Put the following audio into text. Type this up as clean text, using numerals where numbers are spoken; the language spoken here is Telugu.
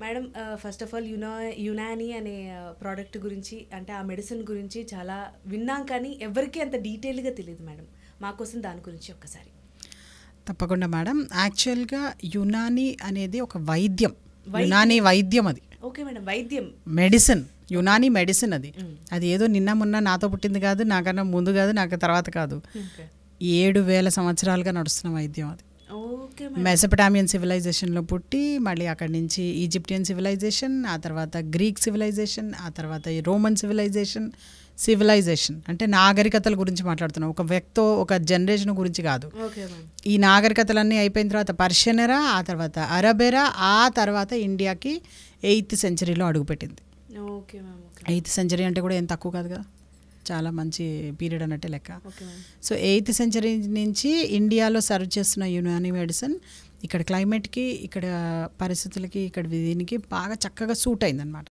Madam first of all Unani అనే ప్రోడక్ట్ గురించి అంటే ఆ మెడిసిన్ గురించి చాలా విన్నాం కానీ ఎవరికీ అంత డీటెయిల్గా తెలియదు మేడం. మాకోసం దాని గురించి ఒక్కసారి. తప్పకుండా మేడం. యాక్చువల్గా యునాని అనేది ఒక వైద్యం, యునాని వైద్యం. అది ఓకే మేడం, వైద్యం, మెడిసిన్, యునాని మెడిసిన్. అది ఏదో నిన్న మొన్న నాతో పుట్టింది కాదు, నాకన్నా ముందు కాదు, నాకు తర్వాత కాదు, 7,000 సంవత్సరాలుగా నడుస్తున్న వైద్యం. అది మెసొపటామియన్ సివిలైజేషన్లో పుట్టి మళ్ళీ అక్కడి నుంచి ఈజిప్టియన్ సివిలైజేషన్, ఆ తర్వాత గ్రీక్ సివిలైజేషన్, ఆ తర్వాత రోమన్ సివిలైజేషన్ అంటే నాగరికతల గురించి మాట్లాడుతున్నాం, ఒక వ్యక్తో ఒక జనరేషన్ గురించి కాదు. ఈ నాగరికతలన్నీ అయిపోయిన తర్వాత పర్షియన్ ఎరా, ఆ తర్వాత అరబ్ ఎరా, ఆ తర్వాత ఇండియాకి 8th సెంచరీలో అడుగుపెట్టింది. 8th సెంచరీ అంటే కూడా ఏం తక్కువ కాదు కదా, చాలా మంచి పీరియడ్ అన్నట్టే లెక్క. సో 8th సెంచరీ నుంచి ఇండియాలో సర్వ్ చేస్తున్న యునాని మెడిసిన్ ఇక్కడ క్లైమేట్కి, ఇక్కడ పరిస్థితులకి, ఇక్కడ దీనికి బాగా చక్కగా సూట్ అయిందనమాట.